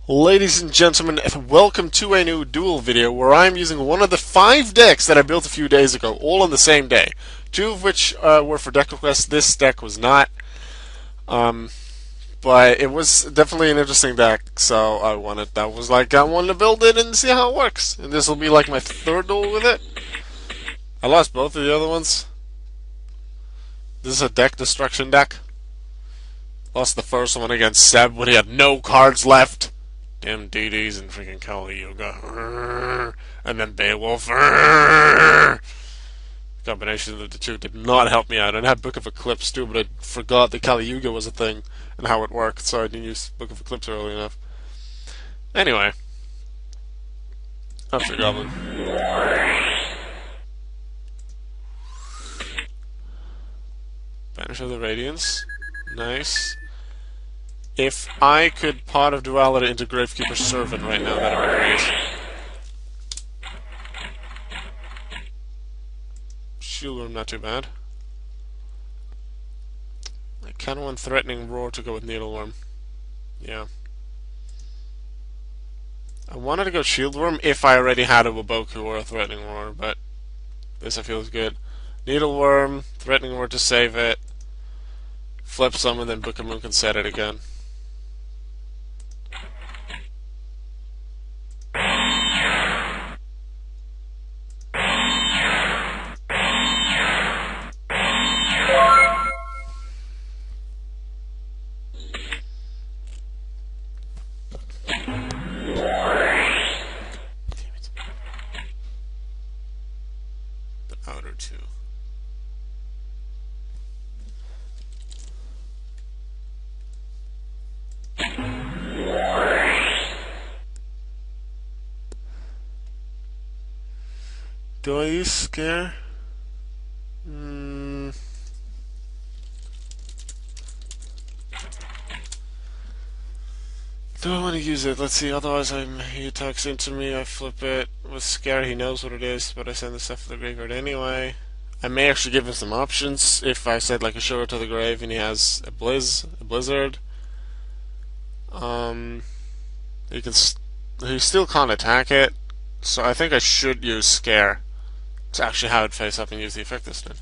Ladies and gentlemen, welcome to a new Duel video where I'm using one of the 5 decks that I built a few days ago, all on the same day. 2 of which were for deck requests. This deck was not. But it was definitely an interesting deck, so I wanted to build it and see how it works. And this will be like my 3rd duel with it. I lost both of the other ones. This is a deck destruction deck. Lost the first one against Seb when he had no cards left. Damn DDs and freaking Kali Yoga. And then Beowulf. Combination of the two did not help me out. I had Book of Eclipse too, but I forgot that Kali Yuga was a thing and how it worked, so I didn't use Book of Eclipse early enough. Anyway. After Goblin. Banish of the Radiance. Nice. If I could Pot of Duality into Gravekeeper's Servant right now, that would be great. Shield Room, not too bad. I kind of want Threatening Roar to go with Needleworm. Yeah. I wanted to go Shield Worm if I already had a Waboku or a Threatening Roar, but this I feel is good. Needleworm, Threatening Roar to save it, flip some, and then Book of Moon can set it again. Outer two. Do I use Scare? Do I want to use it? Let's see, otherwise he attacks into me, I flip it. With Scare, he knows what it is, but I send the stuff to the graveyard anyway. I may actually give him some options if I said like a Sugar to the Grave and he has a Blizzard. He still can't attack it, so I think I should use Scare to actually have it face up and use the effect this time.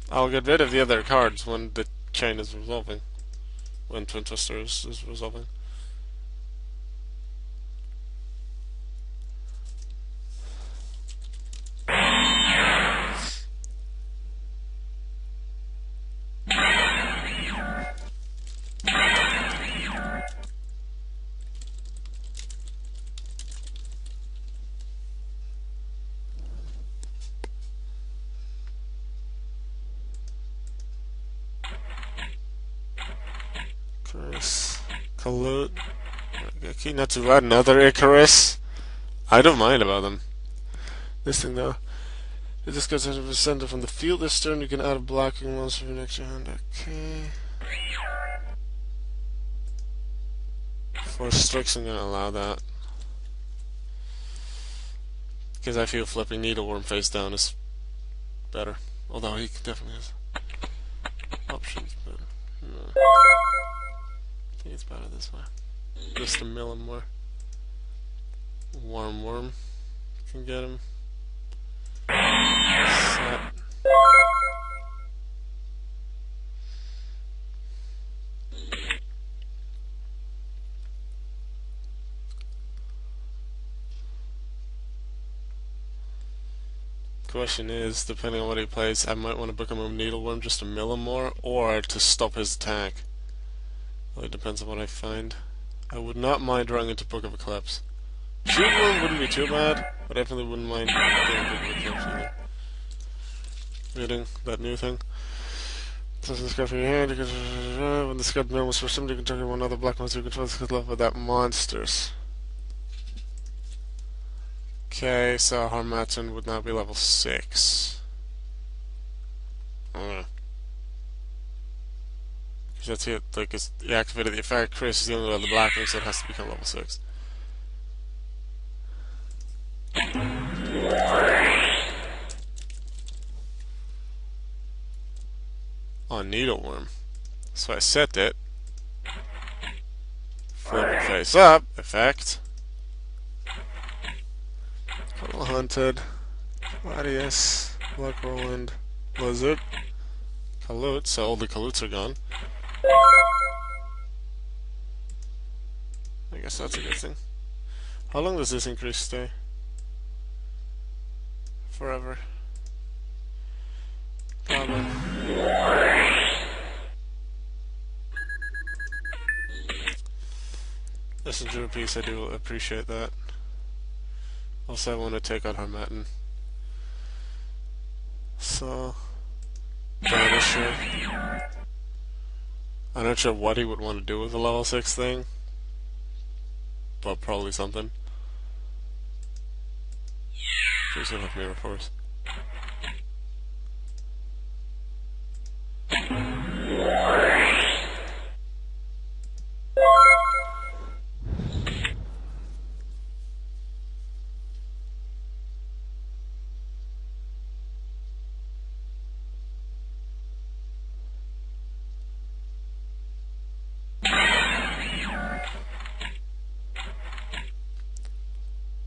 I'll get rid of the other cards when the chain is resolving. When Twin Twister is resolving. Icarus. Kalut. Okay, not too bad. Another Icarus. I don't mind about them. This thing though. If this gets 100% from the field this turn, you can add a blocking monster for next hand. Okay. 4 strikes, I'm gonna allow that. Because I feel flipping Needleworm face down is better. Although he definitely has options, but no. I think it's better this way. Just to mill him more. Warm Worm can get him. Set. Question is, depending on what he plays, I might want to book him a Needleworm just to mill him more, or to stop his attack. Well, it depends on what I find. I would not mind running into Book of Eclipse. Shield Worm wouldn't be too bad, but I definitely wouldn't mind getting Book of Eclipse either. Reading that new thing. Doesn't discard from your hand, you can, when the discard mill was for somebody, you can target one other black monster you control this level without monsters. Okay, so Harmattan would now be level 6. That's it, like, he activated the effect, Chris is the only one the black one, so it has to become level 6. on Needleworm. So I set it. Flip it face up. Effect. Cuddle Hunted. Gladius. Luck Roland. Blizzard. Kalute. So all the Kalutes are gone. I guess that's a good thing. How long does this increase stay? Forever. Probably. Messenger piece, I do appreciate that. Also, I want to take out Harmattan. So, Banisher. I'm not sure what he would want to do with the level 6 thing, but probably something. Please don't have Mirror Force.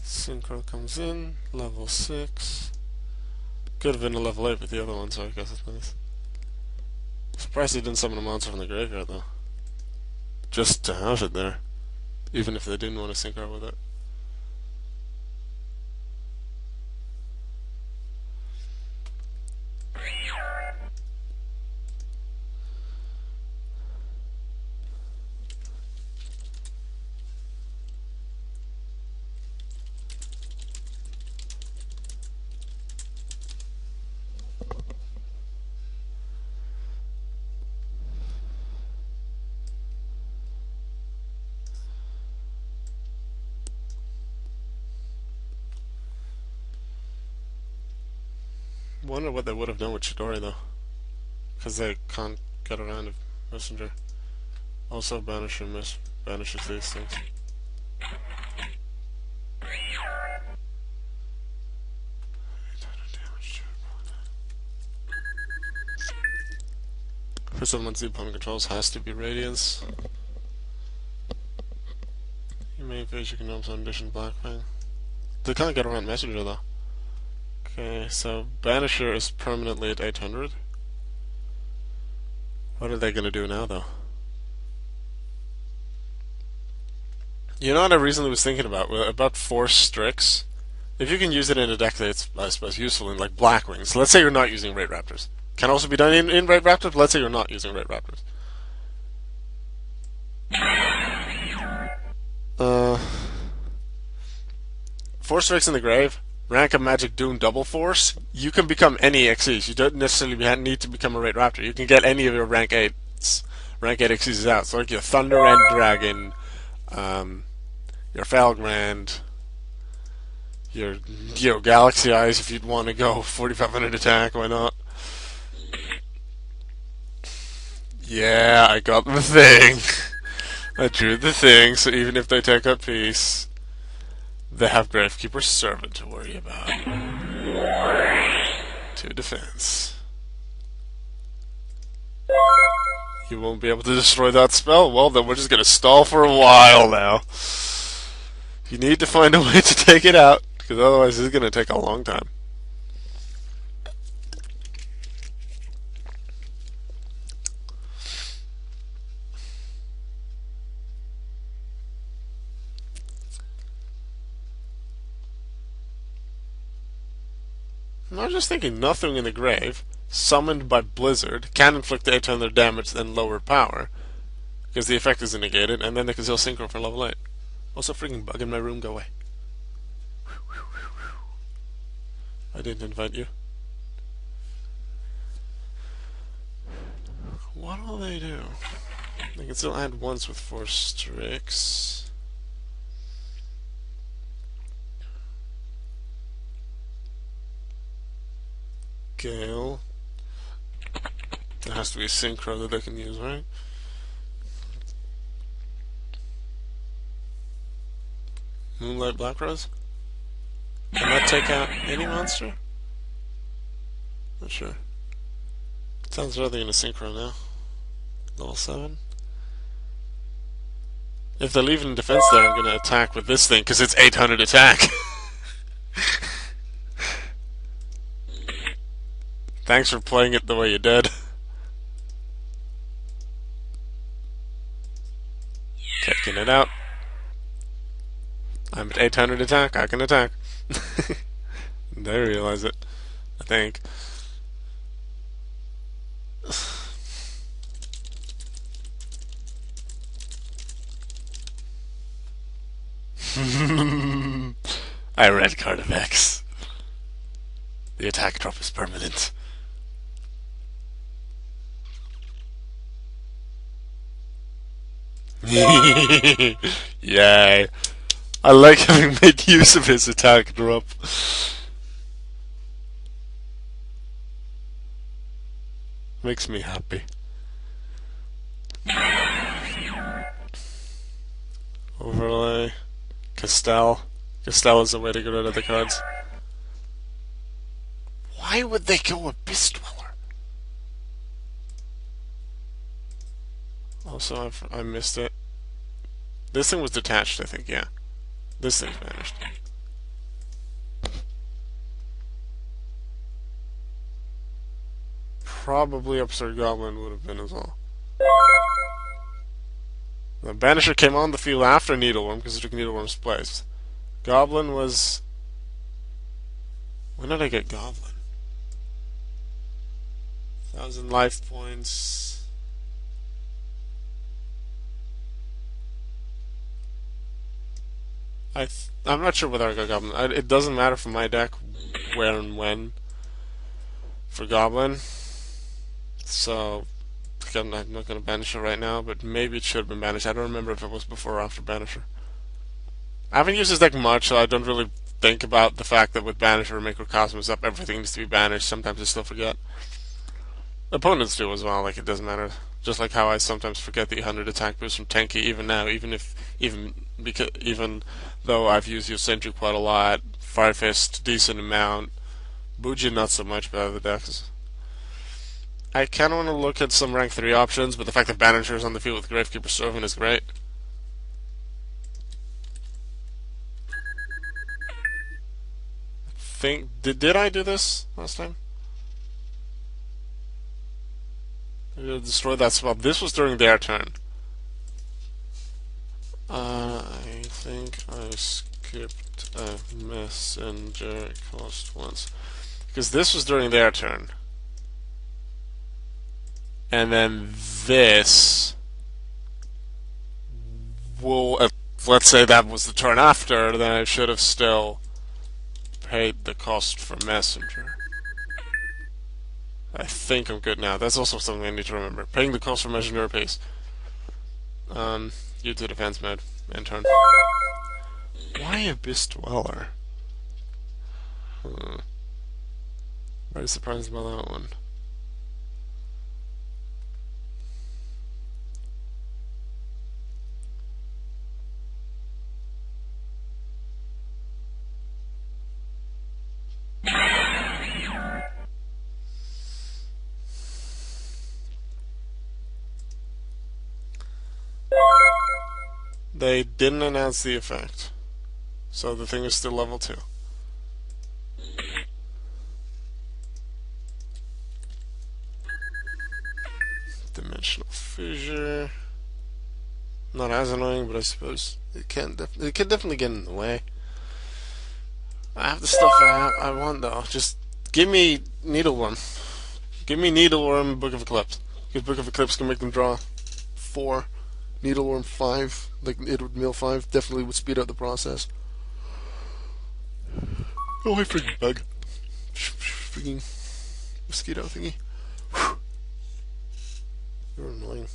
Synchro comes in, level 6. Could have been a level 8 with the other one, so I guess it's nice. Surprised he didn't summon a monster from the graveyard, though. Just to have it there. Even if they didn't want to synchro with it. Wonder what they would have done with Chidori though, because they can't get around a messenger. Also, banishes these things. For some months, the opponent controls has to be Radiance. You may face your Gnomes on Edition Blackfang. They can't get around messenger though. Okay, so Banisher is permanently at 800. What are they going to do now, though? You know what I recently was thinking about Force Strix? If you can use it in a deck that's, I suppose, useful in, like, Blackwings. Let's say you're not using Raid Raptors. Can also be done in Raid Raptors, but let's say you're not using Raid Raptors. Force Strix in the grave. Rank of Magic Doom Double Force, you can become any XEs. You don't necessarily need to become a Raid Raptor. You can get any of your rank 8s. Rank 8 XEs out. So like your Thunder End Dragon, your Falgrand, your Galaxy Eyes if you'd want to go 4,500 attack, why not? Yeah, I got the thing. I drew the thing, so even if they take up piece, they have Gravekeeper's Servant to worry about. 2 defense. You won't be able to destroy that spell? Well, then we're just gonna stall for a while now. You need to find a way to take it out, because otherwise it's gonna take a long time. I was just thinking, nothing in the grave, summoned by Blizzard, can inflict 800 damage and lower power, because the effect is negated, and then they can still synchro for level 8. Also, freaking bug in my room, go away. I didn't invite you. What will they do? They can still add once with Force Strix. Gale. There has to be a synchro that they can use, right? Moonlight Blackrose? Can that take out any monster? Not sure. Sounds rather in a synchro now. Level 7. If they're leaving defense there, I'm gonna attack with this thing, because it's 800 attack. Thanks for playing it the way you did. Taking it out. I'm at 800 attack, I can attack. They realize it, I think. I read card of X. The attack drop is permanent. Yay. I like having made use of his attack drop. Makes me happy. Overlay. Castell. Castell is the way to get rid of the cards. Why would they go Abyss Dweller? Also, I missed it. This thing was detached, I think, yeah. This thing's vanished. Probably Absurd Goblin would have been as well. The Banisher came on the field after Needleworm because it took Needleworm's place. Goblin was... When did I get Goblin? 1,000 life points. I'm not sure whether I got Goblin. It doesn't matter for my deck where and when for Goblin. So I'm not going to banish it right now, but maybe it should have been banished. I don't remember if it was before or after Banisher. I haven't used this deck much, so I don't really think about the fact that with Banisher or Microcosmos up, everything needs to be banished. Sometimes I still forget. Opponents do as well, like it doesn't matter. Just like how I sometimes forget the 100 attack boost from Tenki, even now, even though I've used Yosenju quite a lot, Fire Fist, decent amount, Bujin not so much, but other decks. I kind of want to look at some rank 3 options, but the fact that Banisher is on the field with Gravekeeper Servant is great. Did I do this last time? I did destroy that spell. This was during their turn. I think I skipped a messenger cost once. Because this was during their turn. And then this will, let's say that was the turn after, then I should have still paid the cost for messenger. I think I'm good now. That's also something I need to remember. Paying the cost for messenger apiece. You to defense mode. End turn. Why Abyss Dweller? Very surprised by that one. They didn't announce the effect, so the thing is still level 2. Dimensional Fissure. Not as annoying, but I suppose it can definitely get in the way. I have the stuff I want though. Just give me Needleworm. Give me Needleworm, Book of Eclipse. Because Book of Eclipse can make them draw 4. Needleworm 5, like it would mill 5, definitely would speed up the process. Oh, I freaking bug. Freaking mosquito thingy. You're annoying.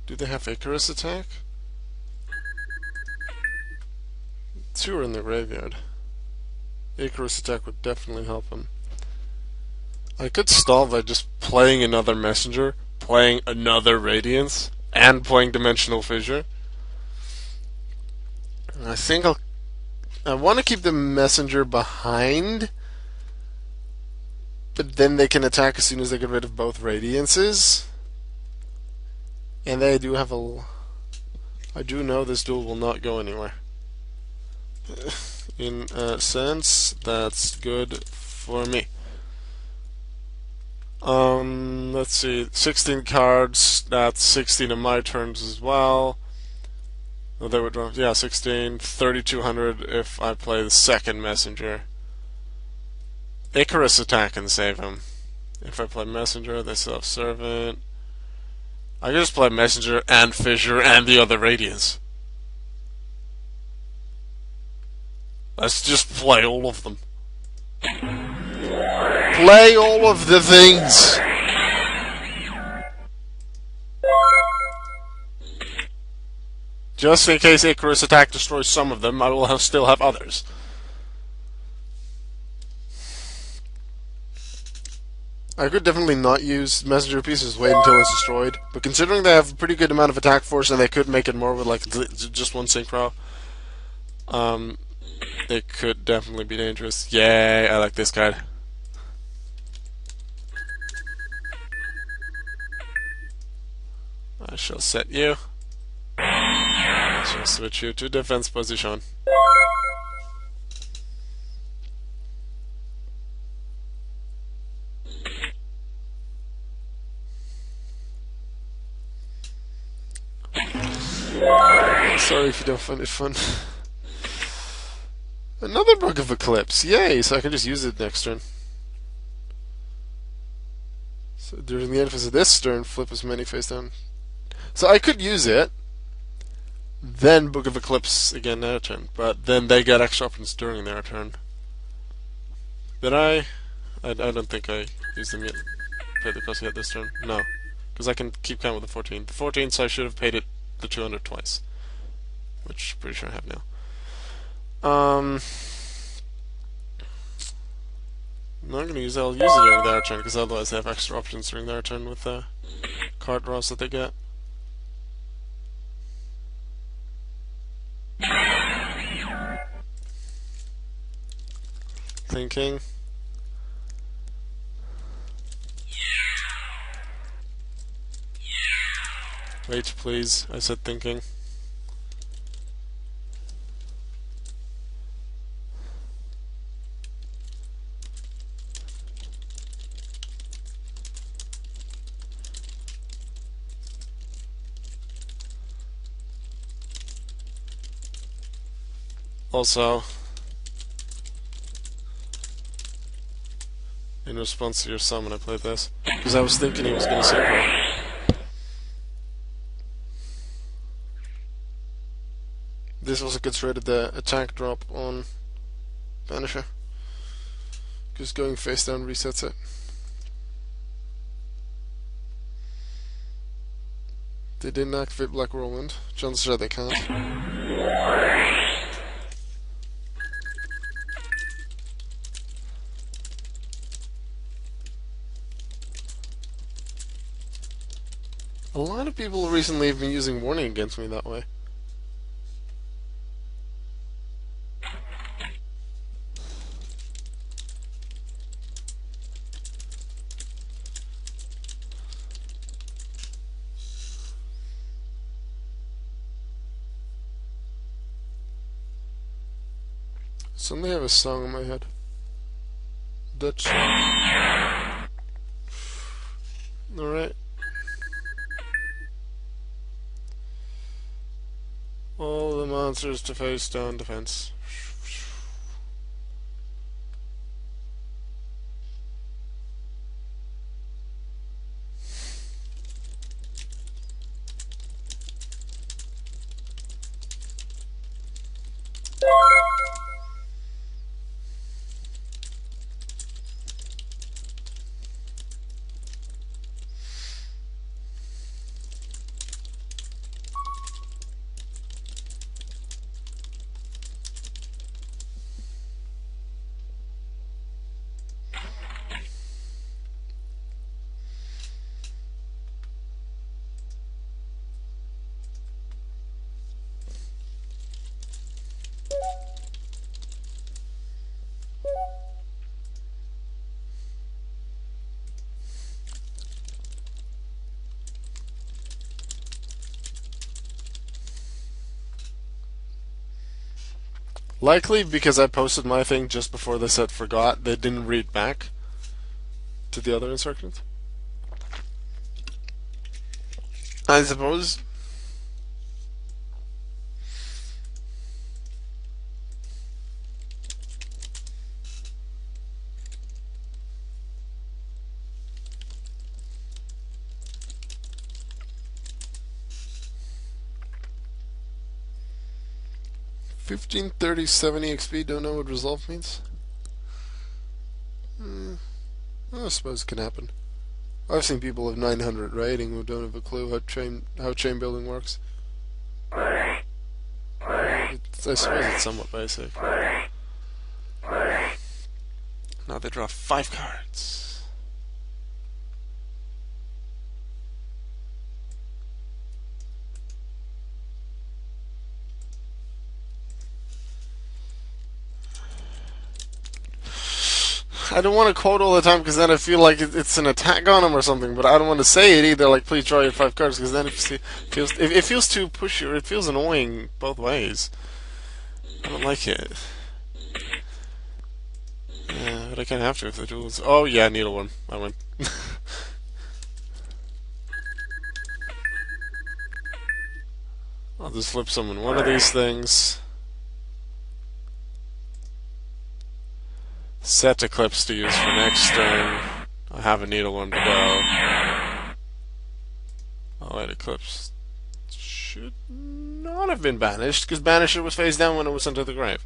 Do they have Icarus attack? two are in the graveyard. Icarus attack would definitely help him. I could stall by just playing another Messenger, playing another Radiance, and playing Dimensional Fissure. I think I want to keep the Messenger behind, but then they can attack as soon as they get rid of both Radiances. And they do have I do know this duel will not go anywhere. In a sense, that's good for me. Let's see, 16 cards, that's 16 of my turns as well. Oh, they would draw, yeah, 16, 3,200 if I play the second Messenger. Icarus attack and save him. If I play Messenger, they still have Servant. I can just play Messenger and Fissure and the other Radiance. Let's just play all of them. Play all of the things! Just in case Icarus attack destroys some of them, I will still have others. I could definitely not use Messenger pieces, wait until it's destroyed. But considering they have a pretty good amount of attack force and they could make it more with like just one synchro, it could definitely be dangerous. Yay, I like this card. I shall set you. I shall switch you to defense position. Sorry if you don't find it fun. Another Book of Eclipse. Yay, so I can just use it next turn. So during the end phase of this turn, flip as many face down. So I could use it, then Book of Eclipse again their turn, but then they get extra options during their turn. Did I don't think I used them yet. Paid the cost yet this turn. No, because I can keep count with the 14. The 14, so I should have paid it the 200 twice, which I'm pretty sure I have now. I'm not going to use it. I'll use it during their turn, because otherwise they have extra options during their turn with the card draws that they get. Thinking. Wait, please. I said thinking. Also, in response to your summon, I played this because I was thinking he was going to synchro. This also gets rid of the attack drop on Vanisher, because going face down resets it. They didn't activate Black Whirlwind. Chances are they can't. A lot of people recently have been using Warning against me that way. Suddenly I have a song in my head. Dutch song. Alright. All the monsters to face down defense. Likely because I posted my thing just before they said forgot. They didn't read back to the other instructions. I suppose. $15, 30, 70 XP, don't know what resolve means? I suppose it can happen. I've seen people with 900 rating who don't have a clue how chain building works. I suppose it's somewhat basic. Now they draw 5 cards. I don't want to quote all the time because then I feel like it's an attack on him or something. But I don't want to say it either. Like, please draw your 5 cards, because then it feels too pushy, or it feels annoying both ways. I don't like it. Yeah, but I can't have to if the duels. Oh yeah, needleworm. I win. I'll just flip summon one of these things. Set Eclipse to use for next turn. I have a needleworm to go. Oh wait, Eclipse should not have been banished, because Banisher was face down when it was sent to the grave.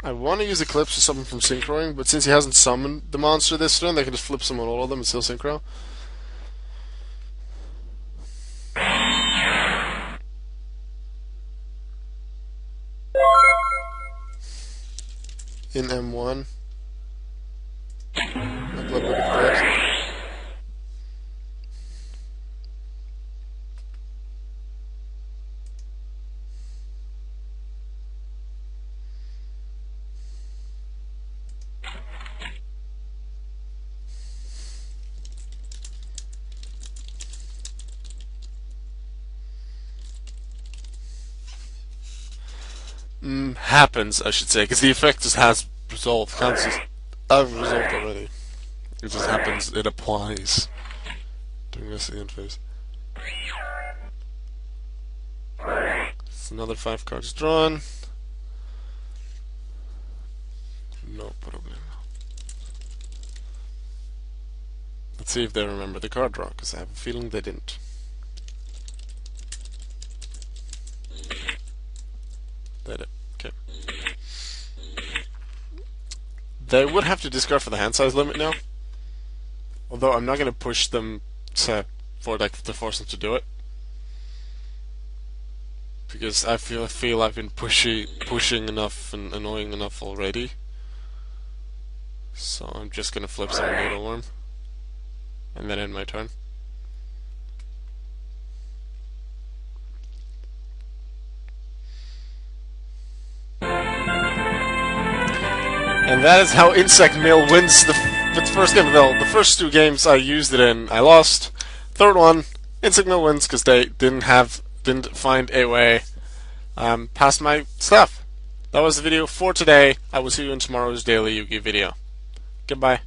I want to use Eclipse to summon from Synchroing, but since he hasn't summoned the monster this turn, they can just flip summon all of them and still Synchro. In M1. My blood book Eclipse. Happens, I should say, because the effect just has resolved. Counts as I've resolved already. It just happens, it applies during this end phase. It's another 5 cards drawn. No problem. Let's see if they remember the card draw, because I have a feeling they didn't. They did. Okay. They would have to discard for the hand size limit now. Although I'm not going to push them to force them to do it, because I feel I've been pushing enough and annoying enough already. So I'm just going to flip some needleworm and then end my turn. And that is how Insect Mill wins the first game. Well, the first 2 games I used it in, I lost. Third one, Insect Mill wins because they didn't find a way past my stuff. That was the video for today. I will see you in tomorrow's daily Yu-Gi video. Goodbye.